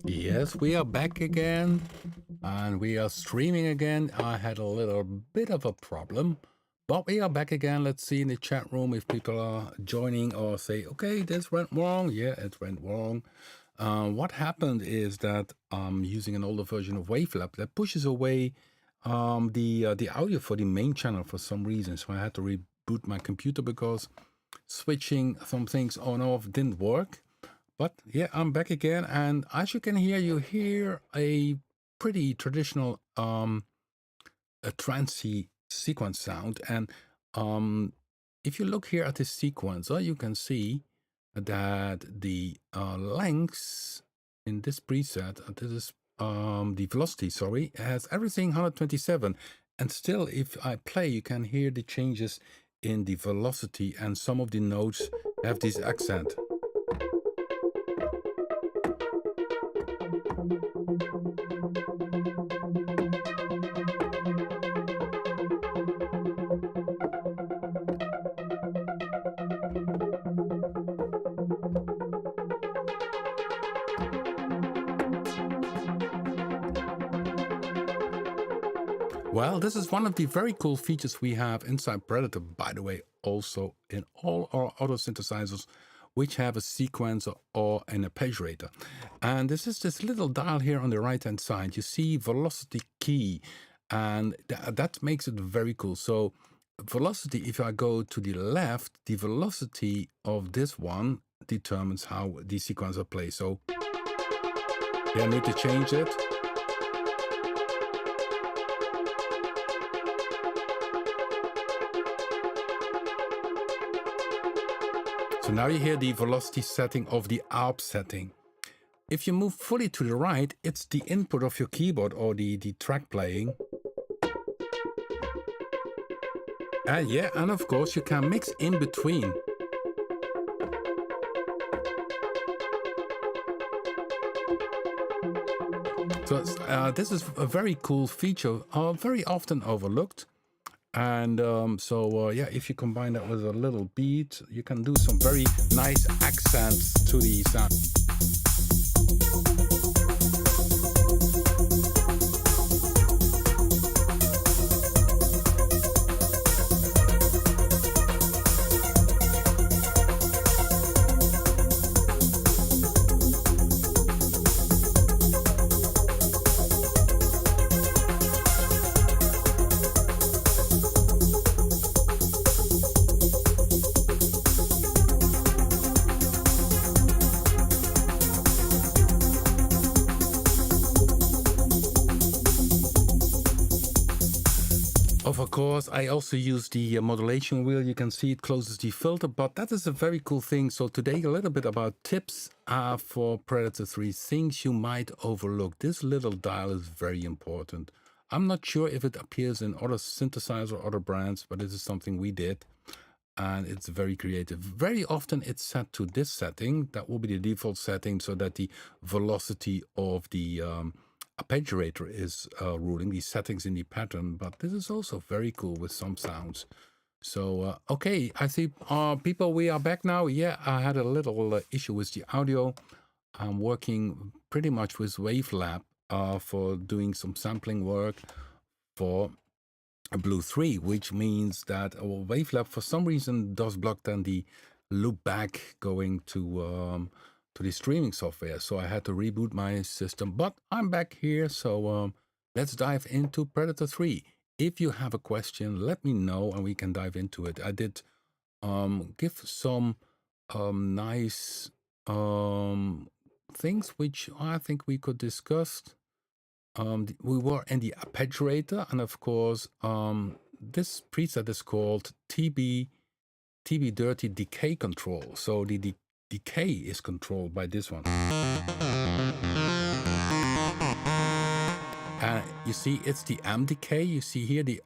Yes, we are back again and we are streaming again. I had a little bit of a problem, but we are back again. Let's see in the chat room if people are joining or say, okay, this went wrong. Yeah, it went wrong. What happened is that I'm using an older version of Wavelab that pushes away the audio for the main channel for some reason. So I had to reboot my computer because switching some things on and off didn't work. But yeah, I'm back again, and as you can hear, you hear a pretty traditional a trancey sequence sound. And if you look here at this sequencer, you can see that the lengths in this preset, this is the velocity, sorry, has everything 127. And still, if I play, you can hear the changes in the velocity, and some of the notes have this accent. Well, this is one of the very cool features we have inside Predator, by the way, also in all our other synthesizers, which have a sequencer or an arpeggiator. And this is this little dial here on the right-hand side. You see velocity key, and that makes it very cool. So velocity, if I go to the left, the velocity of this one determines how the sequencer plays. So yeah, I need to change it. So now you hear the velocity setting of the ARP setting. If you move fully to the right, it's the input of your keyboard or the track playing. And yeah, and of course you can mix in between. So this is a very cool feature, very often overlooked. And yeah, if you combine that with a little beat, you can do some very nice accents to the sound. Of course, I also use the modulation wheel. You can see it closes the filter, but that is a very cool thing. So today a little bit about tips for Predator-3, things you might overlook. This little dial is very important. I'm not sure if it appears in other synthesizers or other brands, but this is something we did, and it's very creative. Very often it's set to this setting. That will be the default setting, so that the velocity of the arpeggiator is ruling these settings in the pattern, but this is also very cool with some sounds. So okay, I see people, we are back now. Yeah, I had a little issue with the audio. I'm working pretty much with Wavelab for doing some sampling work for Blue 3, which means that Wavelab for some reason does block then the loop back going to the streaming software. So I had to reboot my system, but I'm back here. So let's dive into Predator-3. If you have a question, let me know and we can dive into it. I did give some nice things which I think we could discuss. We were in the arpeggiator, and of course this preset is called TB Dirty Decay Control. So the decay is controlled by this one. You see, it's the amp decay. You see here the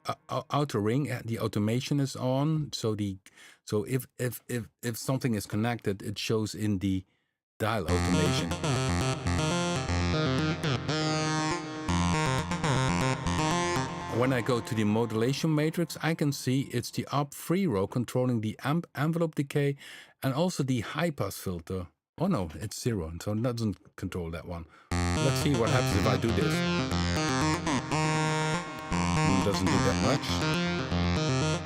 outer ring, the automation is on. So if something is connected, it shows in the dial automation. When I go to the modulation matrix, I can see it's the up free row controlling the amp envelope decay and also the high pass filter. Oh no, it's 0, so it doesn't control that one. Let's see what happens if I do this. It doesn't do that much.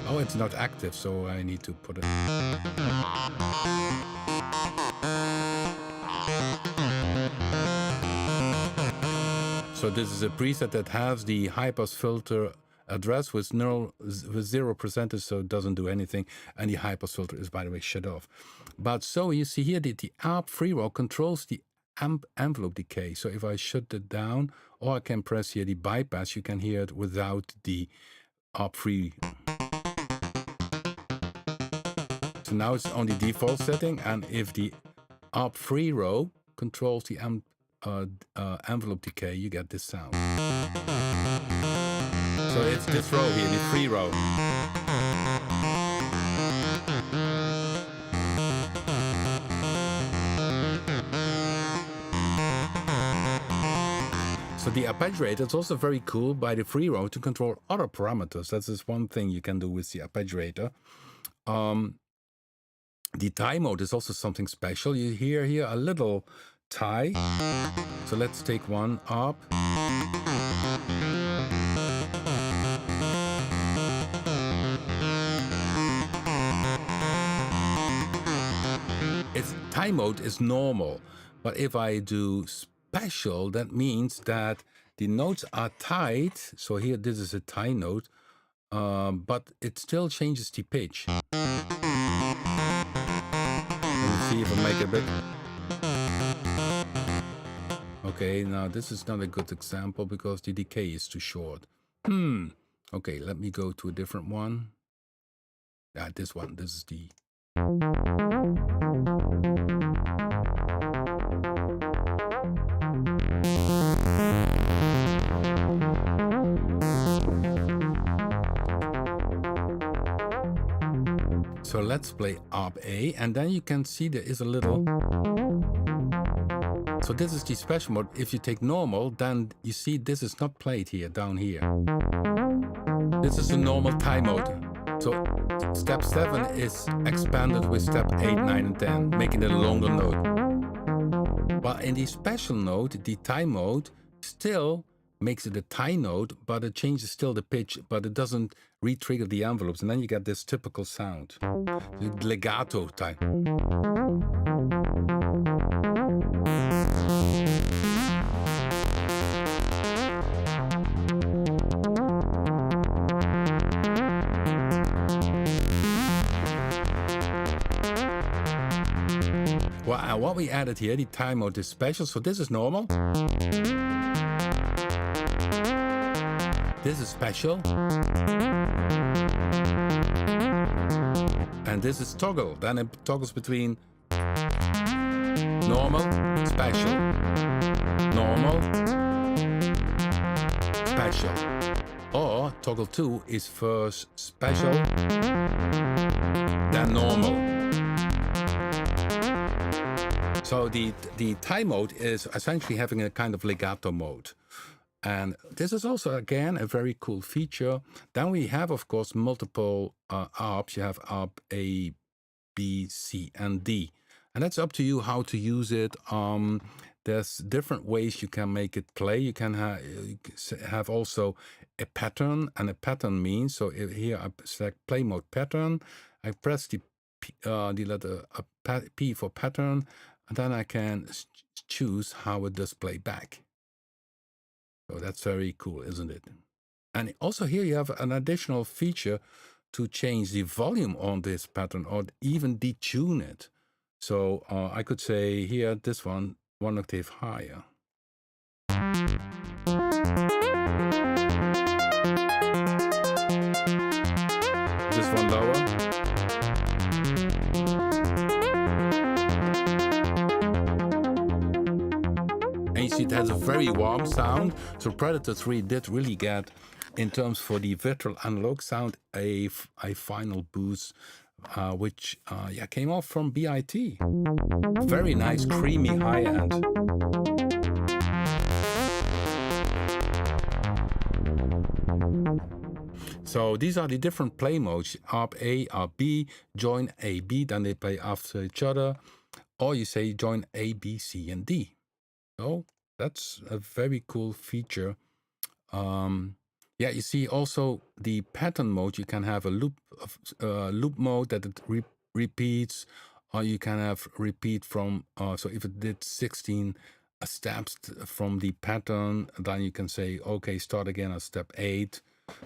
Oh, it's not active, so I need to put it. So this is a preset that has the high-pass filter address with 0%, so it doesn't do anything, and the high-pass filter is, by the way, shut off. But so you see here that the ARP free row controls the envelope decay. So if I shut it down, or I can press here the bypass, you can hear it without the ARP free. So now it's on the default setting, and if the ARP free row controls the envelope decay, you get this sound. So it's this row here, the free row. So the arpeggiator is also very cool by the free row to control other parameters. That's just one thing you can do with the arpeggiator. The tie mode is also something special. You hear here a little tie. So let's take one up. Its tie mode is normal, but if I do special, that means that the notes are tied. So here, this is a tie note, but it still changes the pitch. Let me see if I make it big. Okay, now this is not a good example because the decay is too short. Okay, let me go to a different one. Yeah, this one. This is the... So let's play ARP A, and then you can see there is a little... So this is the special mode. If you take normal, then you see this is not played here, down here. This is the normal tie mode. So step 7 is expanded with step 8, 9, and 10, making it a longer note. But in the special note, the tie mode still makes it a tie note, but it changes still the pitch, but it doesn't re-trigger the envelopes. And then you get this typical sound, the legato type. Well, what we added here, the tie mode is special. So this is normal. This is special. And this is toggle. Then it toggles between normal, special, normal, special. Or toggle 2 is first special, then normal. So the tie mode is essentially having a kind of legato mode. And this is also, again, a very cool feature. Then we have, of course, multiple ARPs. You have ARP A, B, C, and D. And that's up to you how to use it. There's different ways you can make it play. You can have also a pattern, and a pattern means, so here I select play mode pattern. I press the letter P for pattern, and then I can choose how it does play back. So that's very cool, isn't it? And also here you have an additional feature to change the volume on this pattern or even detune it. So I could say here, this one octave higher. This one lower. And you see it has a very warm sound. So Predator-3 did really get, in terms for the virtual analog sound, a final boost, which came off from BIT. Very nice, creamy high end. So these are the different play modes: ARP A, ARP B, join A, B, then they play after each other. or you say join A, B, C, and D. So that's a very cool feature. Yeah, you see also the pattern mode. You can have a loop mode that it repeats, or you can have repeat from. So if it did 16 steps from the pattern, then you can say, okay, start again at step 8.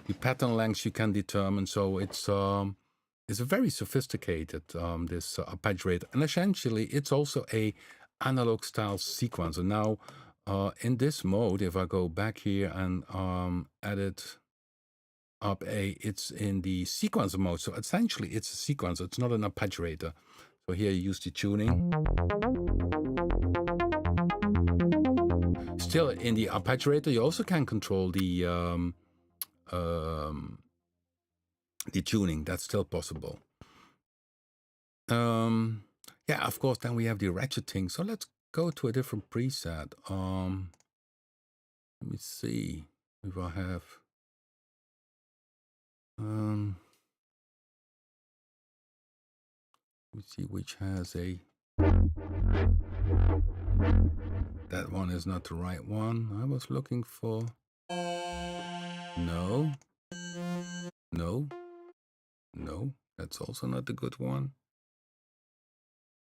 The pattern length you can determine. So it's a very sophisticated this arpeggiator, and essentially it's also a analog style sequencer. Now, in this mode, if I go back here and edit up A, it's in the sequencer mode. So essentially it's a sequencer, it's not an arpeggiator. So here you use the tuning. Still in the arpeggiator, you also can control the tuning. That's still possible. Yeah, of course, then we have the ratcheting. So let's go to a different preset. Let me see if I have. Let me see which has a. That one is not the right one. I was looking for. No. No. No. That's also not the good one.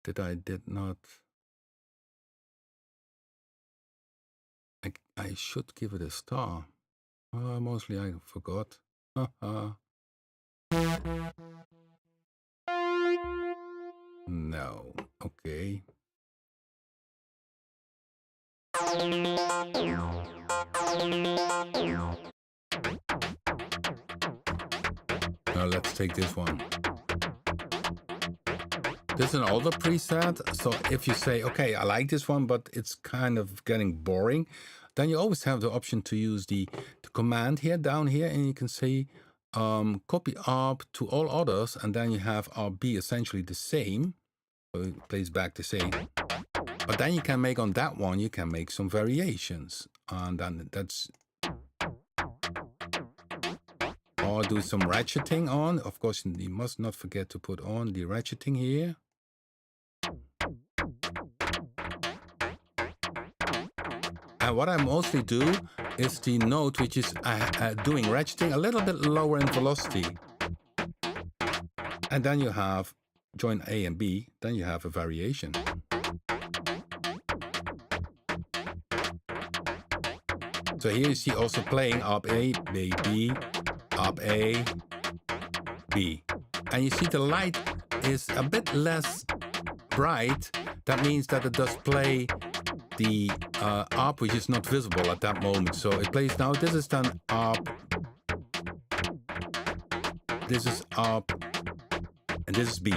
Did not. I should give it a star. Mostly I forgot. No. Okay. Now let's take this one. This is an older preset, so if you say, okay, I like this one, but it's kind of getting boring, then you always have the option to use the command here, down here, and you can say copy ARP to all others, and then you have RB essentially the same, so it plays back the same. But then you can make on that one, you can make some variations, and then that's... Or do some ratcheting on. Of course, you must not forget to put on the ratcheting here. And what I mostly do is the note which is doing ratcheting a little bit lower in velocity. And then you have join A and B, then you have a variation. So here you see also playing up A, B, B, up A, B. And you see the light is a bit less bright. That means that it does play the ARP which is not visible at that moment. So it plays now, this is done ARP, this is ARP, and this is B.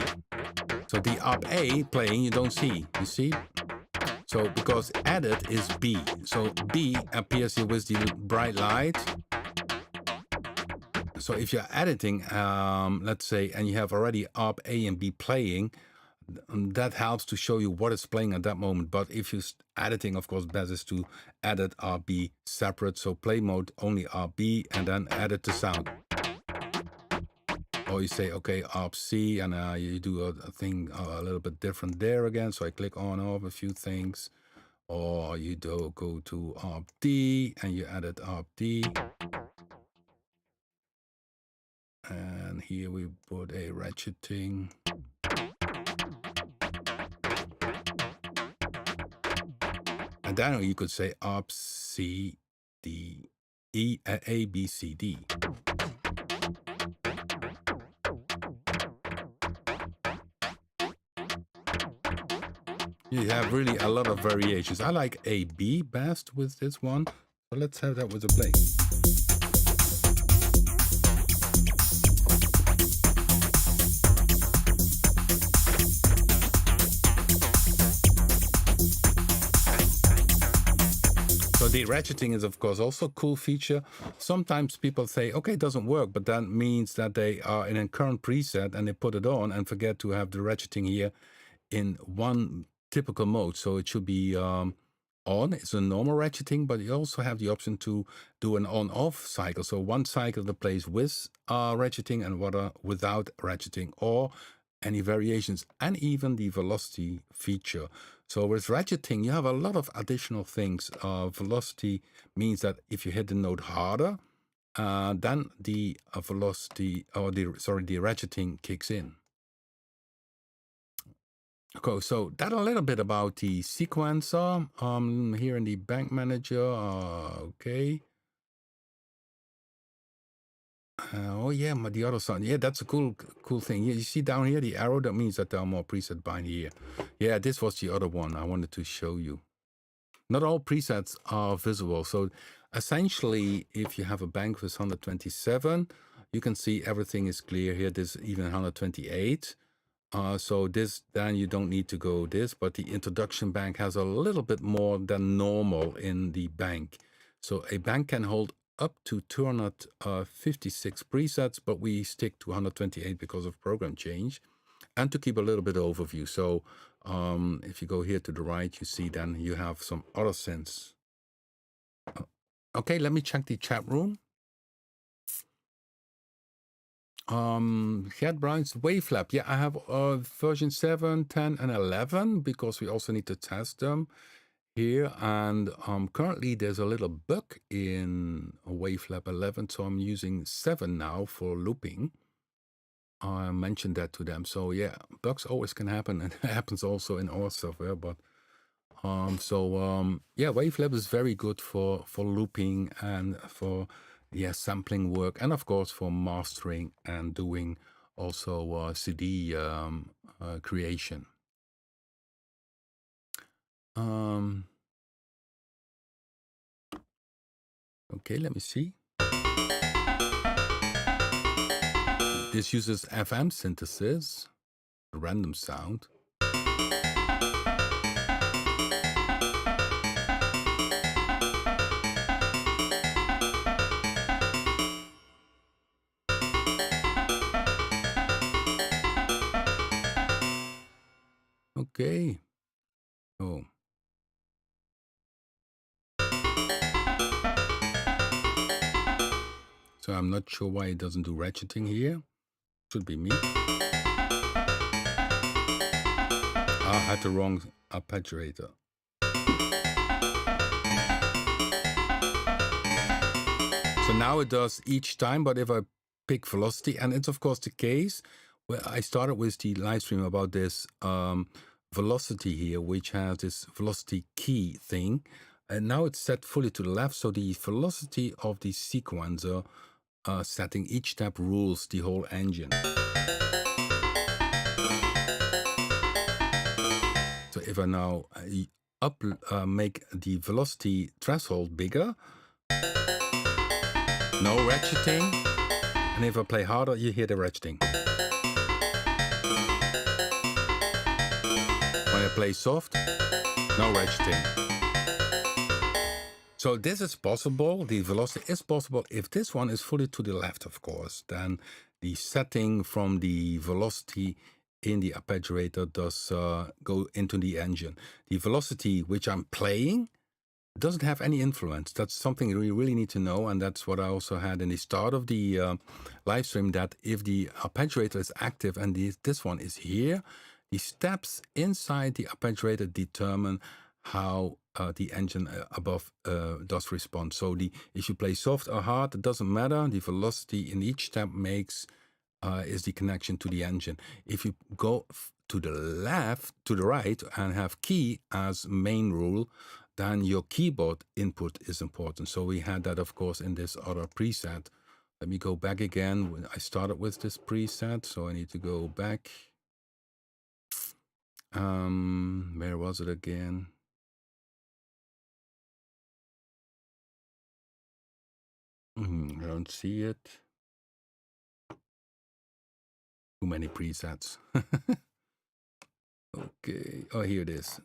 So the ARP A playing you don't see, you see? So because added is B. So B appears here with the bright light. So if you're editing, let's say, and you have already ARP A and B playing, that helps to show you what is playing at that moment. But if you're editing, of course, best is to edit RB separate. So play mode only RB and then edit the sound. Or you say, okay, ARP C, and you do a thing a little bit different there again. So I click on off a few things. Or you do go to ARP D and you edit ARP D. And here we put a ratcheting. And then you could say ARP C, D, E, A, B, C, D. You have really a lot of variations. I like A, B best with this one. So let's have that with a play. So the ratcheting is, of course, also a cool feature. Sometimes people say, okay, it doesn't work, but that means that they are in a current preset and they put it on and forget to have the ratcheting here in one typical mode. So it should be on. It's a normal ratcheting, but you also have the option to do an on-off cycle. So one cycle that plays with ratcheting and one without ratcheting, or any variations, and even the velocity feature. So with ratcheting, you have a lot of additional things. Velocity means that if you hit the note harder, then the velocity, or the ratcheting kicks in. Okay, so that a little bit about the sequencer here in the bank manager. Okay. Oh yeah, the other side. Yeah, that's a cool thing. You see down here the arrow, that means that there are more presets behind here. Yeah, this was the other one I wanted to show you. Not all presets are visible. So essentially, if you have a bank with 127, you can see everything is clear here. There's even 128. So this, then you don't need to go this, but the introduction bank has a little bit more than normal in the bank. So a bank can hold up to 256 presets, but we stick to 128 because of program change and to keep a little bit overview. So if you go here to the right, you see then you have some other synths. Okay, let me check the chat room. Gert Brown's Wavelab. Yeah, I have version 7, 10, and 11 because we also need to test them here. And currently there's a little bug in Wavelab 11, so I'm using 7 now for looping. I mentioned that to them. So yeah, bugs always can happen, and it happens also in our software. But yeah, Wavelab is very good for looping and for sampling work, and of course for mastering and doing also CD creation. Okay, let me see. This uses FM synthesis, random sound. Okay. Oh. So I'm not sure why it doesn't do ratcheting here. Should be me. I had the wrong arpeggiator. So now it does each time, but if I pick velocity, and it's of course the case where I started with the live stream about this velocity here, which has this velocity key thing, and now it's set fully to the left. So the velocity of the sequencer setting each step rules the whole engine. So if I now make the velocity threshold bigger, no ratcheting, and if I play harder, you hear the ratcheting. When I play soft, no ratcheting. So this is possible, the velocity is possible if this one is fully to the left, of course. Then the setting from the velocity in the arpeggiator does go into the engine. The velocity which I'm playing doesn't have any influence. That's something we really need to know, and that's what I also had in the start of the live stream, that if the arpeggiator is active and this one is here, the steps inside the arpeggiator determine how the engine above does respond. So if you play soft or hard, it doesn't matter. The velocity in each step makes is the connection to the engine. If you go to the left, to the right, and have key as main rule, then your keyboard input is important. So we had that, of course, in this other preset. Let me go back again. I started with this preset, so I need to go back. Where was it again? I don't see it. Too many presets. Okay. Oh, here it is.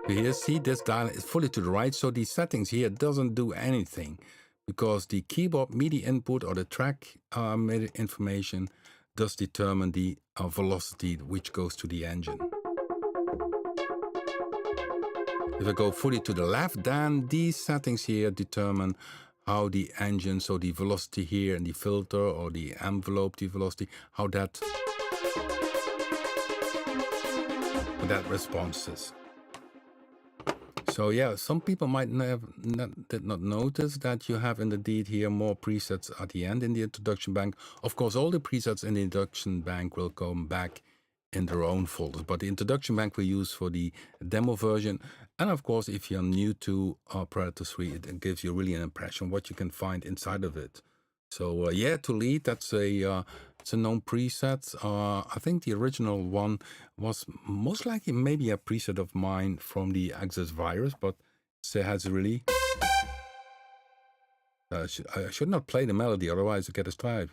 Here, see, this dial is fully to the right, so the settings here doesn't do anything because the keyboard MIDI input or the track MIDI information does determine the velocity which goes to the engine. If I go fully to the left, then these settings here determine how the engine, so the velocity here and the filter or the envelope, the velocity, how that responses. So yeah, some people might did not notice that you have indeed here more presets at the end in the introduction bank. Of course, all the presets in the introduction bank will come back in their own folders, but the introduction bank we use for the demo version. And of course, if you're new to Predator-3, it gives you really an impression what you can find inside of it. So yeah, to lead, that's it's a known preset. I think the original one was most likely maybe a preset of mine from the Access virus, but it has really. I should not play the melody, otherwise I get a strike.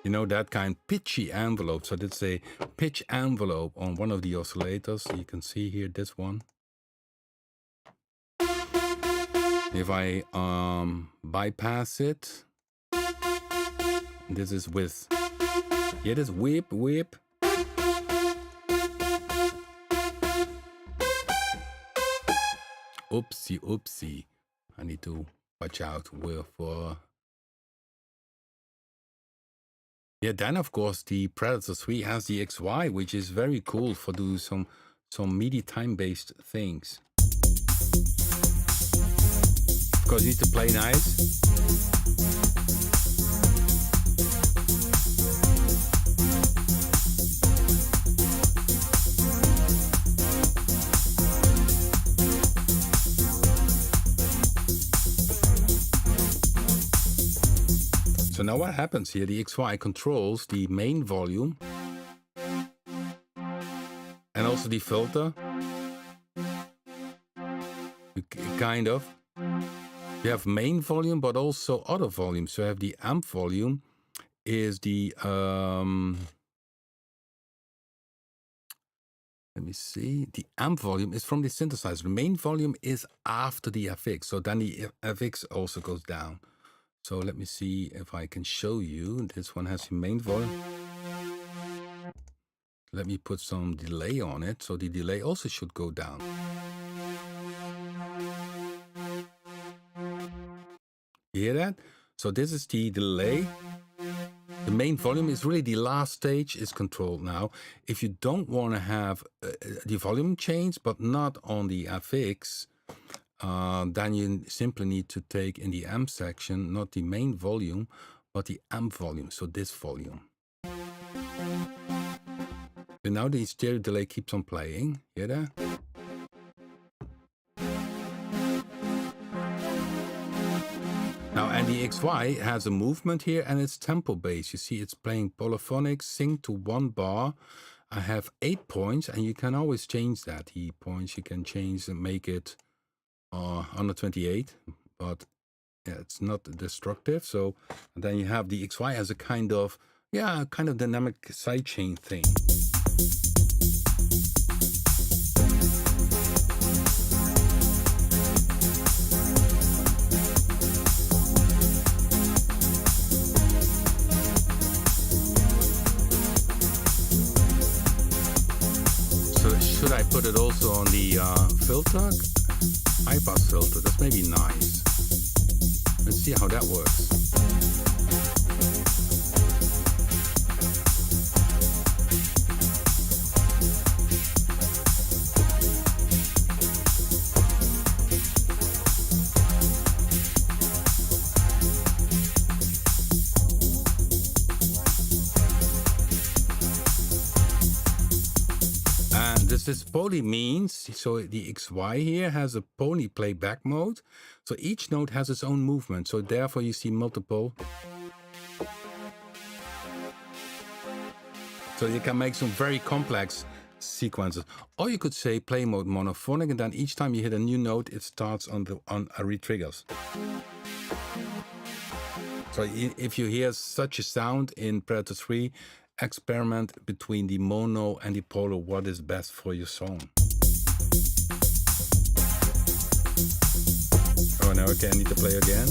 You know, that kind of pitchy envelope. So that's a pitch envelope on one of the oscillators. You can see here this one. If I bypass it, this is with, yeah, this whip. Oopsie. I need to watch out with yeah, then of course the Predator-3 has the XY, which is very cool for doing some MIDI time-based things. Of course, you need to play nice. So now what happens here, the XY controls the main volume and also the filter. Kind of. You have main volume, but also other volume. So you have the amp volume is the, let me see, the amp volume is from the synthesizer. The main volume is after the FX. So then the FX also goes down. So let me see if I can show you. This one has the main volume. Let me put some delay on it. So the delay also should go down. You hear that? So this is the delay. The main volume is really the last stage is controlled now. If you don't want to have the volume change, but not on the FX, then you simply need to take in the amp section, not the main volume, but the amp volume, so this volume. So now the stereo delay keeps on playing, hear that? Now, and the XY has a movement here and it's tempo based. You see it's playing polyphonic, sing to one bar. I have 8 points and you can always change that. The points you can change and make it 128, but yeah, it's not destructive. So then you have the XY as a kind of dynamic sidechain thing. So should I put it also on the filter? High pass filter, that's maybe nice. Let's see how that works. This poly means, so the XY here has a poly playback mode. So each note has its own movement. So therefore you see multiple. So you can make some very complex sequences. Or you could say play mode monophonic, and then each time you hit a new note, it starts on a re-triggers. So if you hear such a sound in Predator-3, experiment between the mono and the polar, what is best for your song. Oh, now I need to play again.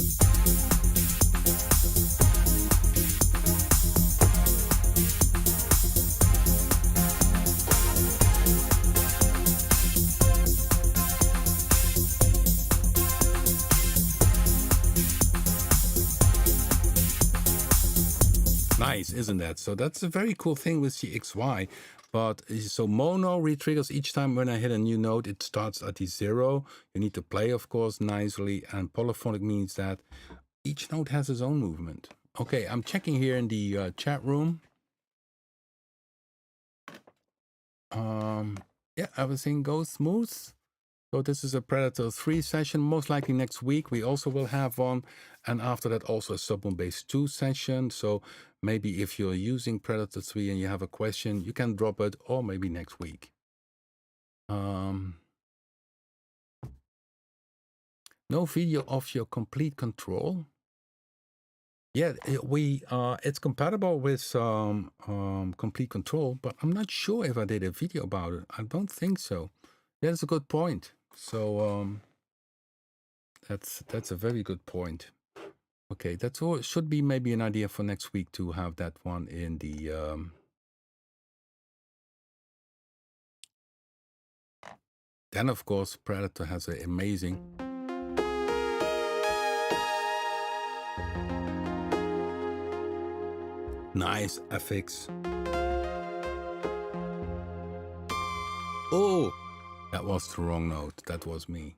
Nice, isn't that? So that's a very cool thing with the XY. But so mono re-triggers each time when I hit a new note, it starts at the 0. You need to play, of course, nicely. And polyphonic means that each note has its own movement. Okay, I'm checking here in the chat room. Yeah, everything goes smooth. So this is a Predator-3 session. Most likely next week we also will have one. And after that also a Submoon Bass 2 session. So maybe if you're using Predator-3 and you have a question, you can drop it, or maybe next week. No video of your complete control. Yeah, it's compatible with complete control, but I'm not sure if I did a video about it. I don't think so. That's a good point. So that's a very good point. Okay, that's all. Should be maybe an idea for next week to have that one in the then of course Predator has an amazing nice FX. Oh, that was the wrong note. That was me.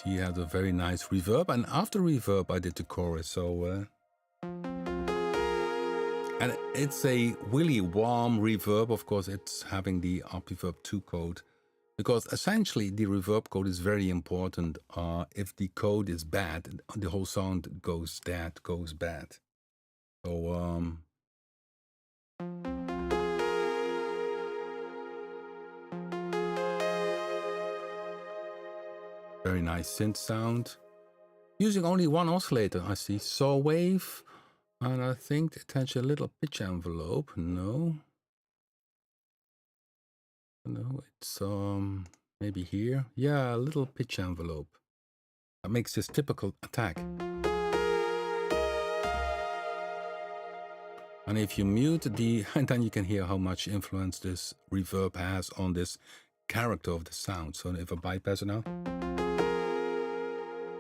He had a very nice reverb, and after reverb I did the chorus. So and it's a really warm reverb. Of course, it's having the reverb 2 code, because essentially the reverb code is very important. If the code is bad, the whole sound goes bad. So very nice synth sound. Using only one oscillator, I see. Saw wave, and I think attach a little pitch envelope. No, it's maybe here. Yeah, a little pitch envelope. That makes this typical attack. And if you mute the, and then you can hear how much influence this reverb has on this character of the sound. So if I bypass it now,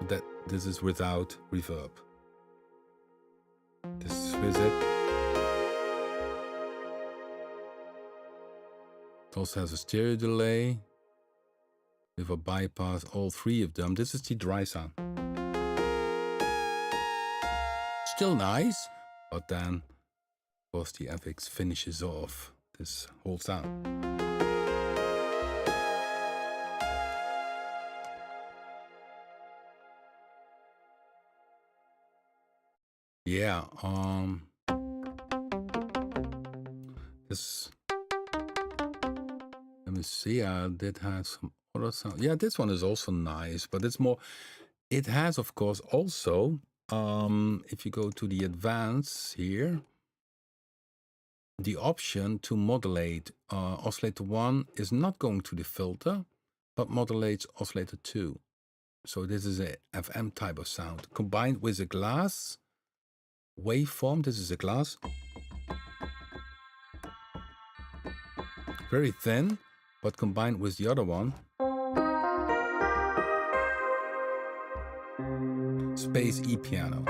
that this is without reverb. This is with it. It also has a stereo delay. If I bypass all 3 of them, this is the dry sound. Still nice, but then of course the FX finishes off this whole sound. Yeah, this, let me see, I did have some other sound. Yeah, this one is also nice, but it's more, it has of course also, if you go to the advanced here, the option to modulate. Oscillator 1 is not going to the filter, but modulates Oscillator 2. So this is a FM type of sound combined with a glass waveform. This is a glass, very thin, but combined with the other one, space E piano.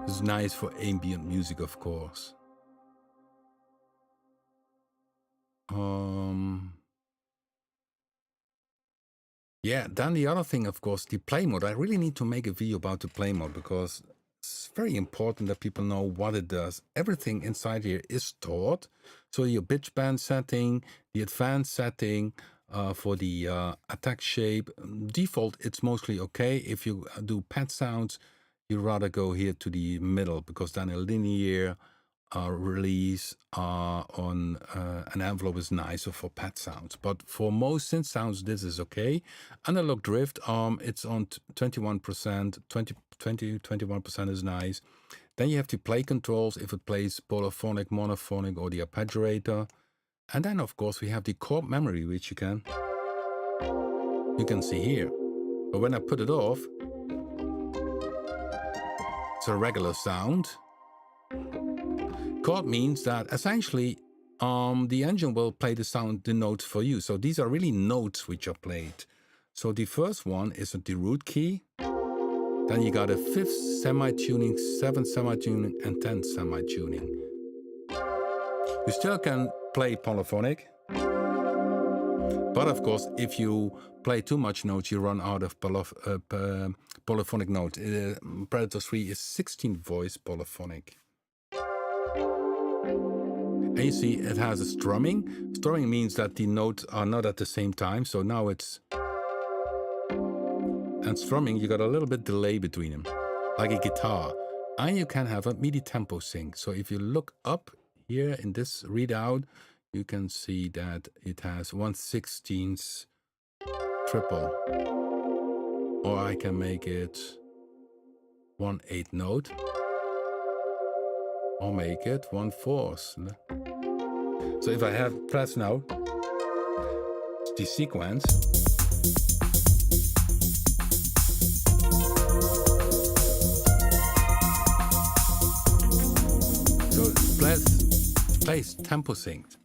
It's nice for ambient music, of course. Yeah, then the other thing, of course, the play mode. I really need to make a video about the play mode, because it's very important that people know what it does. Everything inside here is stored. So your pitch band setting, the advanced setting for the attack shape, default, it's mostly okay. If you do pad sounds, you rather go here to the middle, because then a linear release on an envelope is nicer for pad sounds. But for most synth sounds, this is okay. Analog drift, it's on 21%, 21% is nice. Then you have the play controls, if it plays polyphonic, monophonic, or the arpeggiator. And then of course we have the chord memory, which you can see here. But when I put it off, it's a regular sound. Chord means that essentially the engine will play the notes for you. So these are really notes which are played. So the first one is the root key. Then you got a 5th semi-tuning, 7th semi-tuning, and 10th semi-tuning. You still can play polyphonic. But of course, if you play too much notes, you run out of polyphonic notes. Predator-3 is 16-voice polyphonic. And you see it has a strumming. Strumming means that the notes are not at the same time. So now it's... And strumming, you got a little bit delay between them, like a guitar. And you can have a MIDI tempo sync. So if you look up here in this readout, you can see that it has 1/16 triple. Or I can make it 1/8 note. Or make it 1/4. So if I have press now, the sequence. Plays tempo synced.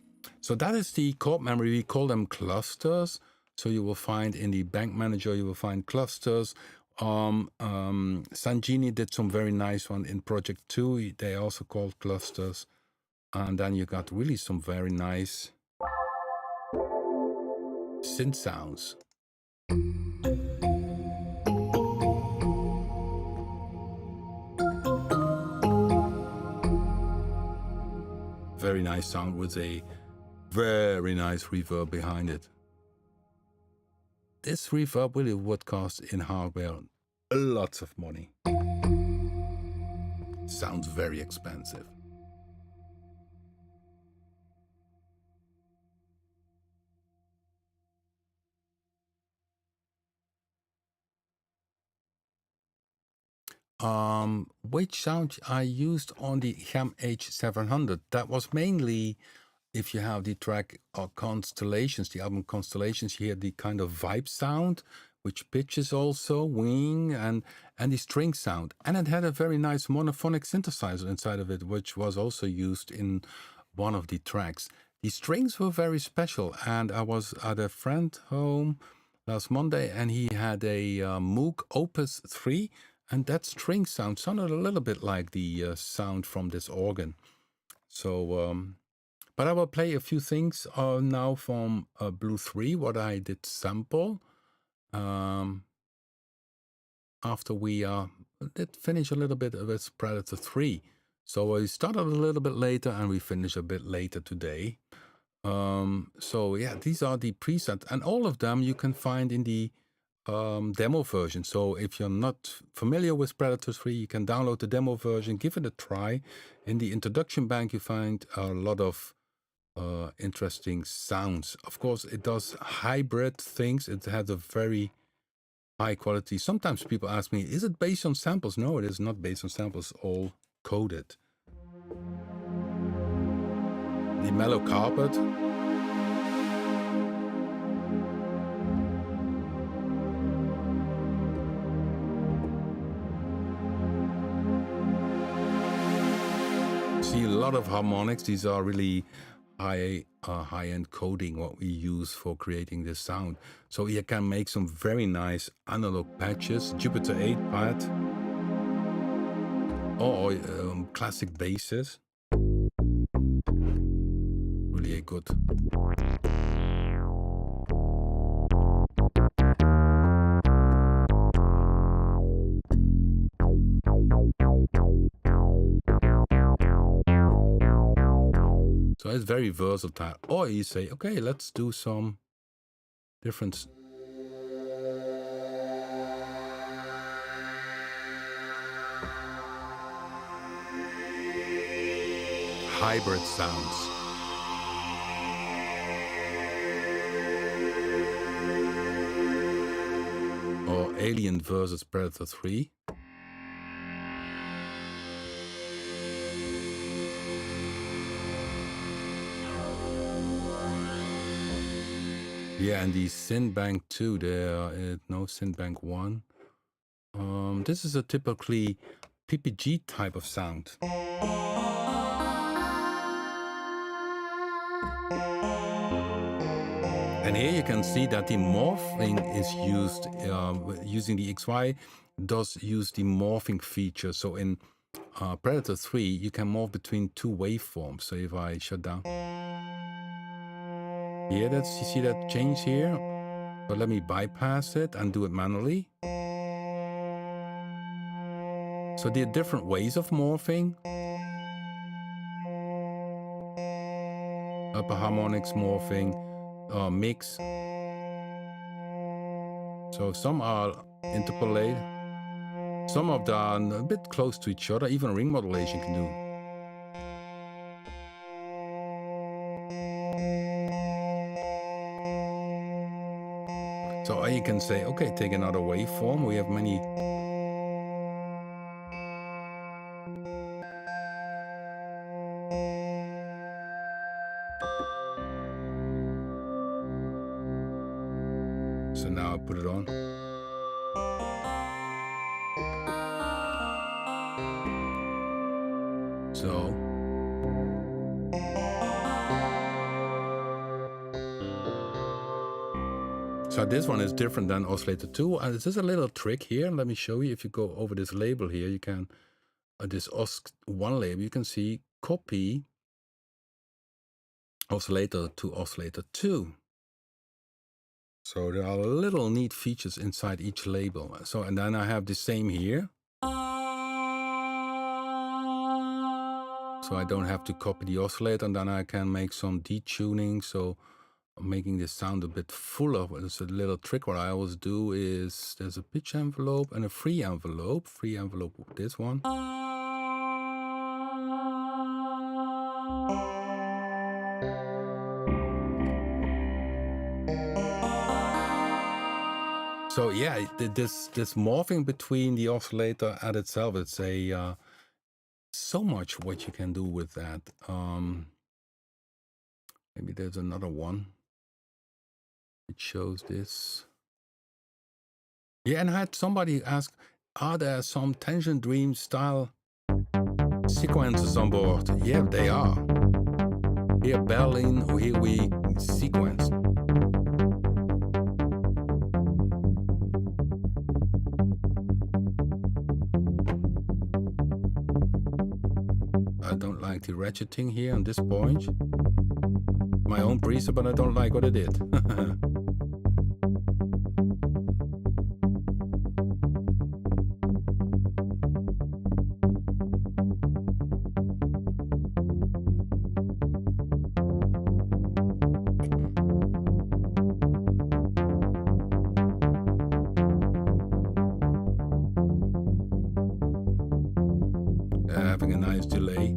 So that is the chord memory. We call them clusters. So you will find in the bank manager, you will find clusters. Sangini did some very nice one in Project 2. They also called clusters. And then you got really some very nice synth sounds. Very nice sound with a very nice reverb behind it. This reverb really would cost in hardware lots of money. Sounds very expensive. Which sound I used on the Ham H700? That was mainly, if you have the track Constellations, the album Constellations, you hear the kind of vibe sound, which pitches also, wing, and the string sound. And it had a very nice monophonic synthesizer inside of it, which was also used in one of the tracks. The strings were very special, and I was at a friend home last Monday, and he had a Moog Opus 3, and that string sound sounded a little bit like the sound from this organ. So, but I will play a few things now from Blue 3, what I did sample. After we did finish a little bit with Predator-3. So we started a little bit later and we finish a bit later today. So yeah, these are the presets, and all of them you can find in the demo version. So if you're not familiar with Predator-3, you can download the demo version, give it a try. In the introduction bank, you find a lot of interesting sounds. Of course, it does hybrid things. It has a very high quality. Sometimes people ask me, is it based on samples? No, it is not based on samples, all coded. The mellow carpet. See a lot of harmonics. These are really high-end coding, what we use for creating this sound. So you can make some very nice analog patches, Jupiter 8 pad, or classic basses. Really good. So it's very versatile. Or you say, okay, let's do some different. Hybrid sounds. Or Alien versus Predator-3. Yeah, and the Synbank 2, there no Synbank 1. This is a typically PPG type of sound. And here you can see that the morphing is used, using the XY does use the morphing feature. So in Predator-3, you can morph between two waveforms. So if I shut down, here, you see that change here? But let me bypass it and do it manually. So there are different ways of morphing. Upper harmonics morphing, mix. So some are interpolate. Some of them are a bit close to each other. Even ring modulation can do. So you can say, okay, take another waveform. We have many. So now I put it on. So this one is different than Oscillator 2. And there's a little trick here. Let me show you. If you go over this label here, you can, this OS1 label, you can see copy Oscillator to Oscillator 2. So there are little neat features inside each label. So, and then I have the same here. So I don't have to copy the oscillator, and then I can make some detuning. So making this sound a bit fuller. It's a little trick. What I always do is there's a pitch envelope and a free envelope. Free envelope, this one. So yeah, this morphing between the oscillator and itself, it's a so much what you can do with that. Maybe there's another one. It shows this. Yeah, and I had somebody ask, are there some Tension Dream style sequences on board? Yeah, they are. Here Berlin, here we sequence. I don't like the ratcheting here on this point. My own preset, but I don't like what it did. Having a nice delay.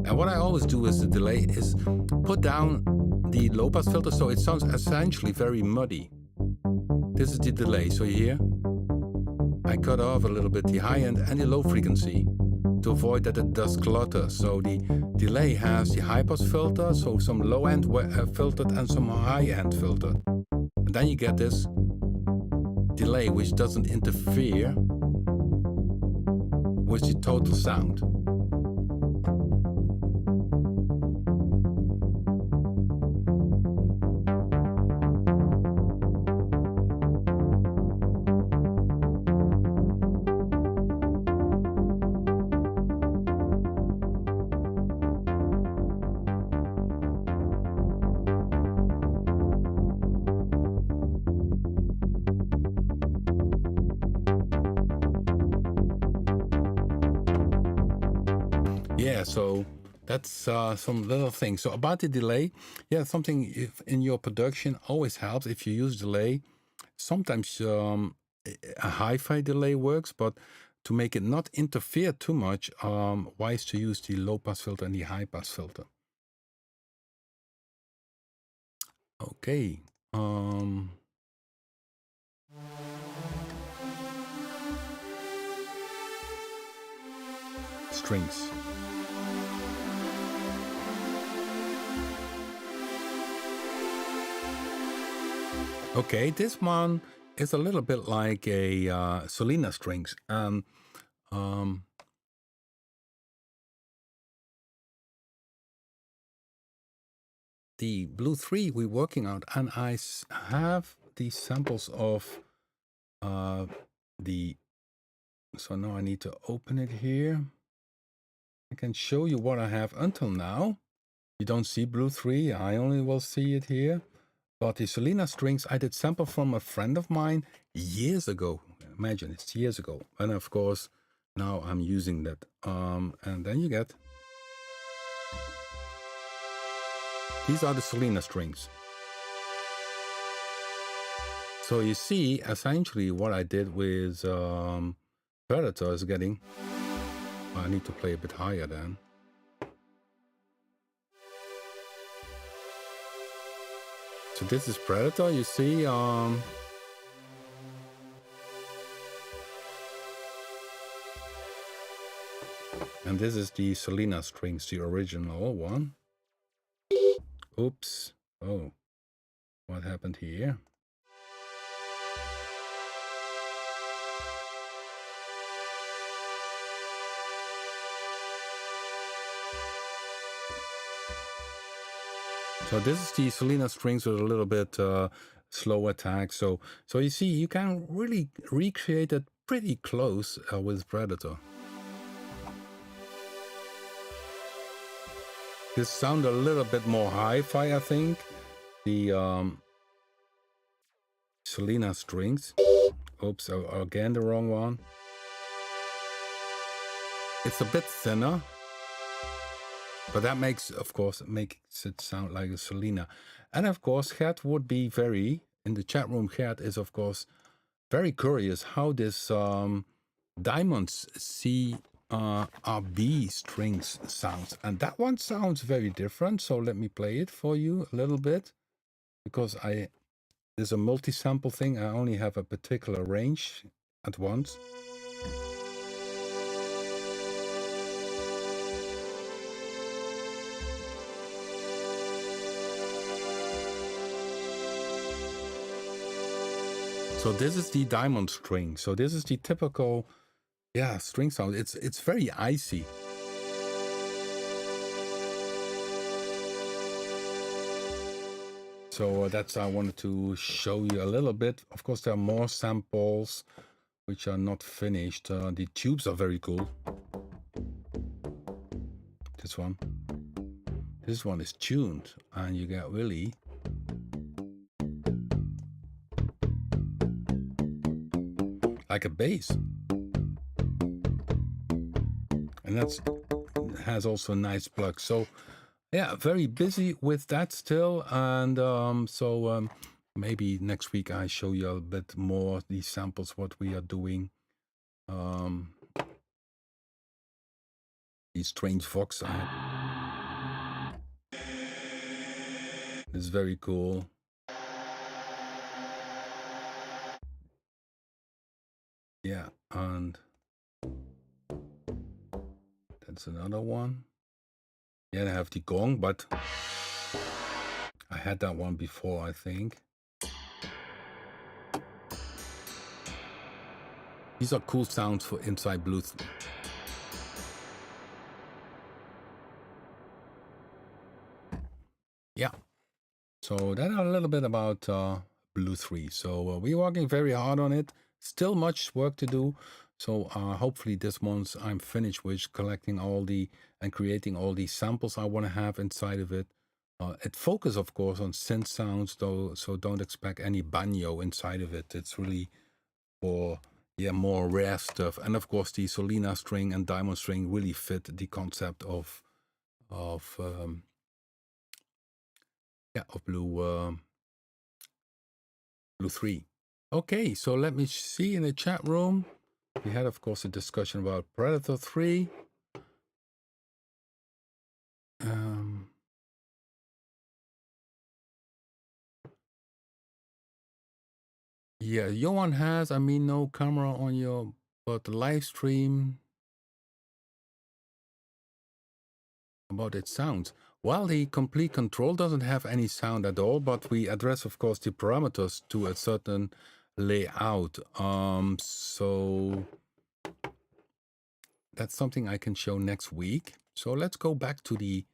And what I always do with the delay is put down the low pass filter so it sounds essentially very muddy. This is the delay. So here I cut off a little bit the high end and the low frequency to avoid that it does clutter. So the delay has the high pass filter, so some low end filtered and some high end filtered. And then you get this delay which doesn't interfere with the total sound. Yeah, so that's some little things. So about the delay, yeah, something if in your production always helps if you use delay. Sometimes a hi-fi delay works, but to make it not interfere too much, wise to use the low pass filter and the high pass filter. Okay. Strings. Okay, this one is a little bit like a Selena strings. the Blue 3 we're working on, and I have these samples of the, so now I need to open it here. I can show you what I have until now. You don't see Blue 3, I only will see it here. But the Selena strings I did sample from a friend of mine years ago. Imagine, it's years ago. And of course, now I'm using that. And then you get, these are the Selena strings. So you see, essentially what I did with Predator is getting, I need to play a bit higher then. So this is Predator, you see, and this is the Selena strings, the original one. Oops, oh, what happened here? So this is the Selena strings with a little bit slow attack. So you see, you can really recreate it pretty close with Predator. This sound a little bit more hi-fi, I think. The Selena strings. Oops, again the wrong one. It's a bit thinner. But that makes, of course, makes it sound like a Selena. And of course, Gert would be very, in the chat room, Gert is, of course, very curious how this Diamonds CRB strings sounds. And that one sounds very different. So let me play it for you a little bit. Because there's a multi-sample thing. I only have a particular range at once. So this is the diamond string. So this is the typical, yeah, string sound. It's very icy. So that's I wanted to show you a little bit. Of course, there are more samples which are not finished. The tubes are very cool. This one is tuned, and you get really like a bass, and that has also a nice plug. So yeah, very busy with that still, and maybe next week I show you a bit more these samples, what we are doing. These strange Vox is very cool. Yeah, and that's another one. Yeah, I have the gong, but I had that one before, I think. These are cool sounds for inside Bluetooth. Yeah. So that are a little bit about Blue 3. So we're working very hard on it. Still much work to do. So hopefully this month I'm finished with collecting all the and creating all these samples I want to have inside of it. It focuses, of course, on synth sounds, though, so don't expect any banjo inside of it. It's really for more rare stuff. And of course, the Selena string and diamond string really fit the concept of Blue 3. Okay, so let me see in the chat room. We had, of course, a discussion about Predator-3. Yeah, Johan has, no camera on your, but the live stream about its sounds. Well, the complete control doesn't have any sound at all, but we address, of course, the parameters to a certain layout. So that's something I can show next week. So let's go back to the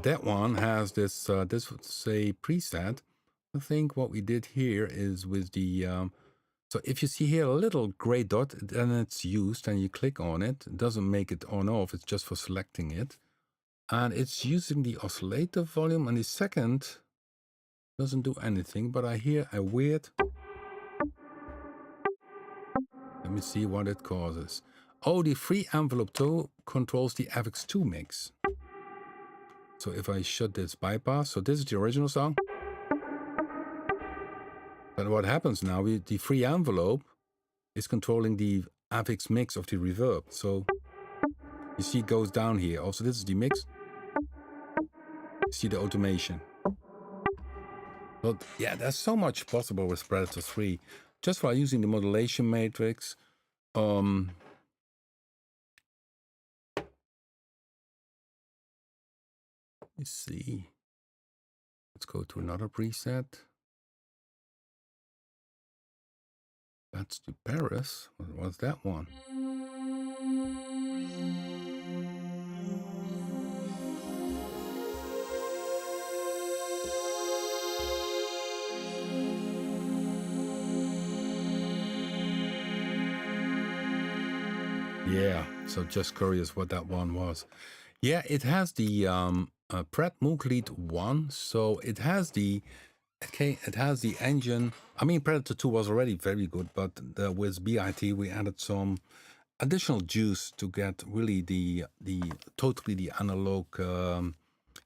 that one has this, this would say preset. I think what we did here is with the, so if you see here a little gray dot, then it's used and you click on it. It doesn't make it on off, it's just for selecting it. And it's using the oscillator volume, and the second doesn't do anything, but I hear a weird, let me see what it causes. Oh, the free envelope too controls the FX2 mix. So if I shut this bypass, so this is the original sound. But what happens now, the free envelope is controlling the FX mix of the reverb. So you see it goes down here. Also, this is the mix. You see the automation. But yeah, there's so much possible with Predator-3. Just by using the modulation matrix. Let's see. Let's go to another preset. That's the Paris. What was that one? Yeah, so just curious what that one was. Yeah, it has the Pret Moog Lead 1, so it has the engine. I mean, Predator 2 was already very good, but with BIT we added some additional juice to get really the totally the analog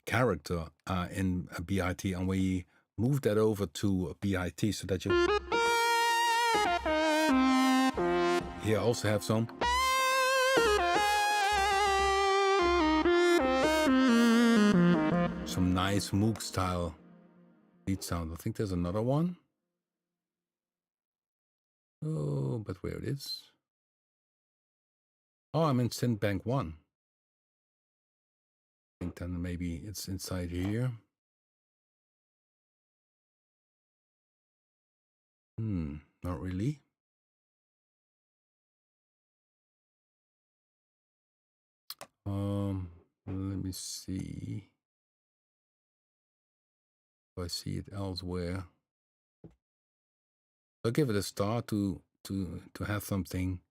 character in BIT, and we moved that over to BIT so that you here also have some. Some nice Moog style lead sound. I think there's another one. Oh, but where it is? Oh, I'm in Synth Bank 1. I think then maybe it's inside here. Not really. Let me see if I see it elsewhere. I'll give it a star to have something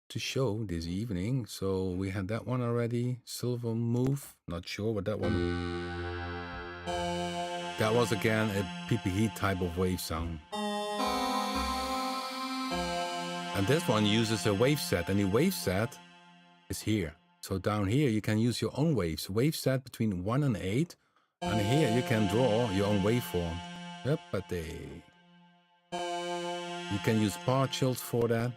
to show this evening. So we had that one already. Silver Move. Not sure what that one. That was again a PPE type of wave sound. And this one uses a wave set, and the wave set is here. So down here you can use your own waves. Wave set between 1 and 8. And here you can draw your own waveform. You can use partials for that.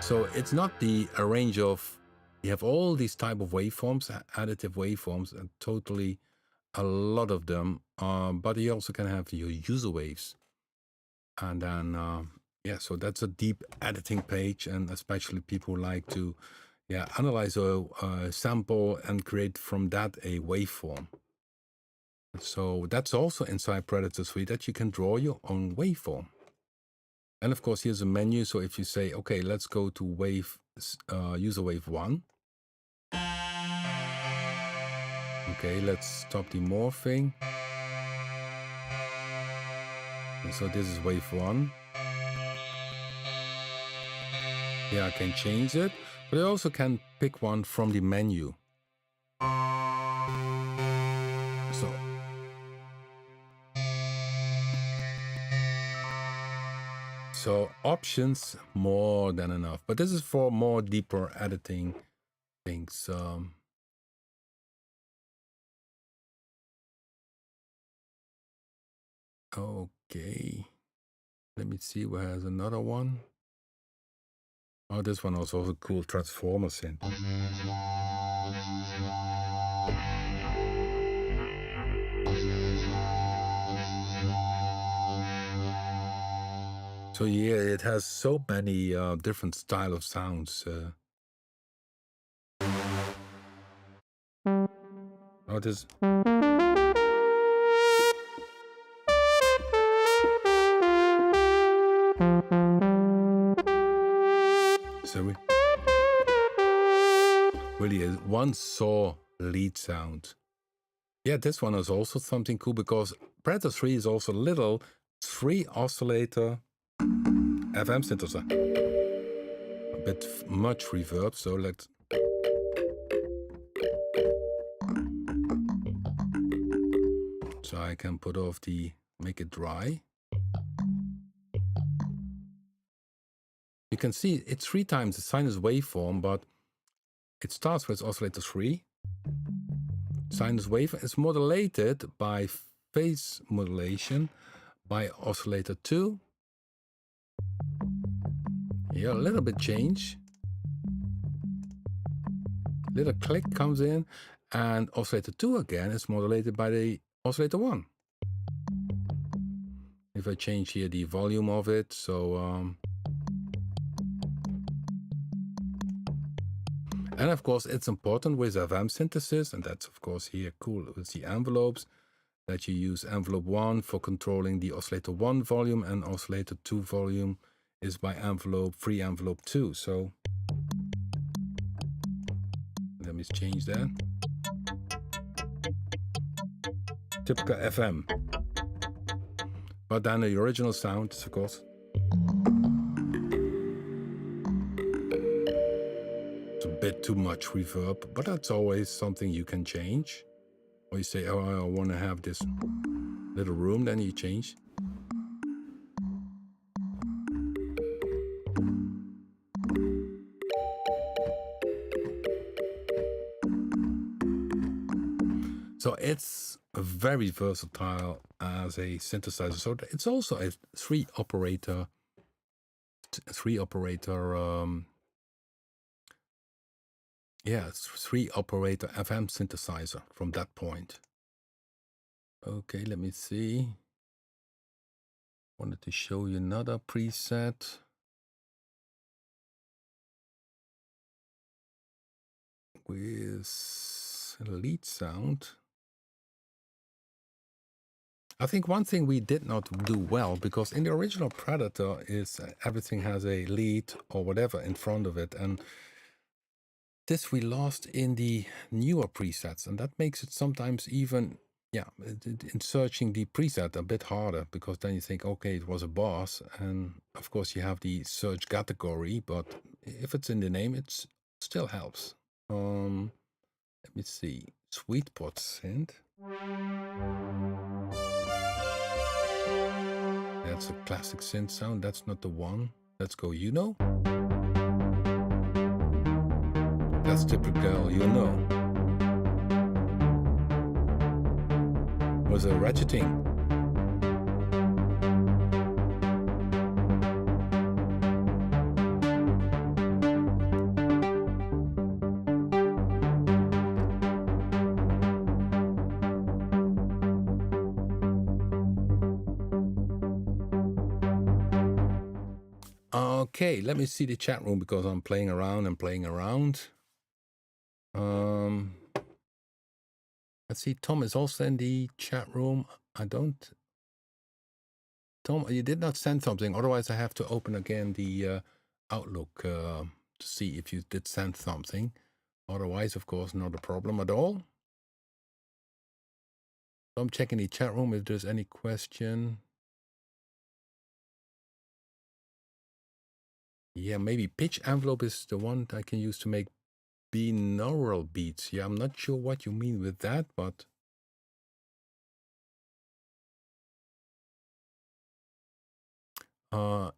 So it's not a range of, you have all these type of waveforms, additive waveforms, and totally a lot of them. But you also can have your user waves. And then, yeah, so that's a deep editing page, and especially people like to analyze a sample and create from that a waveform. So that's also inside Predator-3, that you can draw your own waveform. And of course, here's a menu. So if you say, okay, let's go to wave, user wave 1. Okay, let's stop the morphing. And so this is wave 1. Yeah, I can change it, but I also can pick one from the menu. So options more than enough, but this is for more deeper editing things. Okay, let me see where has another one. Oh, this one also has a cool transformer synth. So yeah, it has so many different style of sounds. Oh, this. So really is one saw lead sound. Yeah, this one is also something cool because Predator-3 is also little 3 oscillator FM synthesizer. A bit much reverb, so let's... So I can put off the... make it dry. You can see it's 3 times the sinus waveform, but it starts with oscillator 3. Sinus wave is modulated by phase modulation by oscillator 2. Yeah, a little bit change. Little click comes in, and oscillator 2 again is modulated by the oscillator 1. If I change here the volume of it, so and of course it's important with FM synthesis, and that's of course here cool with the envelopes, that you use envelope 1 for controlling the oscillator 1 volume, and oscillator 2 volume is by envelope 3, envelope 2. So let me change that. Typical FM. But then the original sound is of course it's a bit too much reverb, but that's always something you can change. Or you say, oh, I want to have this little room, then you change. So it's very versatile as a synthesizer. So it's also a three operator FM synthesizer from that point. Okay, let me see. Wanted to show you another preset. With lead sound. I think one thing we did not do well, because in the original Predator is everything has a lead or whatever in front of it, and this we lost in the newer presets, and that makes it sometimes even, in searching the preset a bit harder, because then you think, okay, it was a boss, and of course you have the search category, but if it's in the name, it still helps. Let me see, Sweet Pot synth. That's a classic synth sound. That's not the one. Let's go, you know. That's typical, you know. Was a ratcheting. Okay, let me see the chat room, because I'm playing around and playing around. Let's see, Tom is also in the chat room. Tom, you did not send something, otherwise I have to open again the Outlook to see if you did send something. Otherwise, of course, not a problem at all. So I'm checking the chat room if there's any question. Yeah, maybe pitch envelope is the one I can use to make binaural beats. Yeah, I'm not sure what you mean with that, but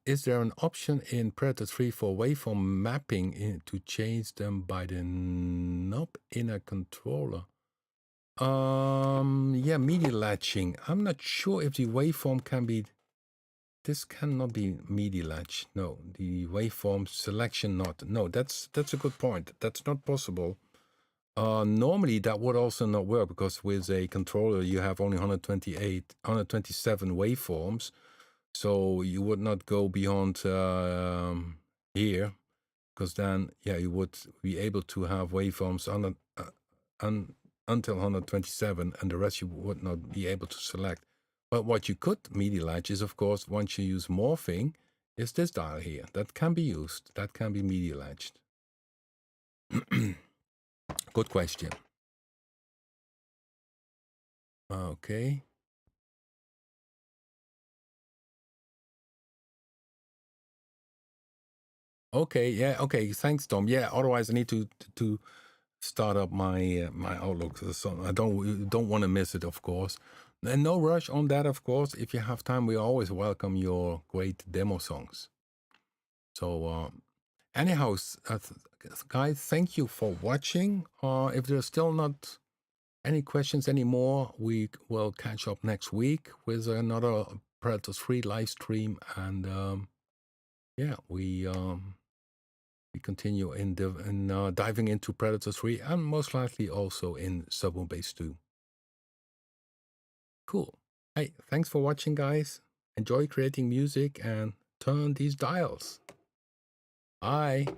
is there an option in Predator-3 for waveform mapping to change them by the knob in a controller? Yeah, MIDI latching. I'm not sure if the waveform can be... This cannot be MIDI latch. No, the waveform selection not. No, that's a good point. That's not possible. Normally that would also not work, because with a controller you have only 127 waveforms. So you would not go beyond here, because then, you would be able to have waveforms until 127, and the rest you would not be able to select. But what you could MIDI latch is, of course, once you use morphing, is this dial here. That can be used. That can be media latched. Good question. Okay. Okay. Yeah. Okay. Thanks, Tom. Yeah. Otherwise, I need to start up my my Outlook, so I don't want to miss it, of course. And no rush on that, of course. If you have time, we always welcome your great demo songs. So anyhow, guys, thank you for watching. If there's still not any questions anymore, we will catch up next week with another Predator-3 live stream, and yeah, we continue in diving into Predator-3 and most likely also in Subwoofer Bass 2. Cool. Hey, thanks for watching, guys. Enjoy creating music and turn these dials. Bye.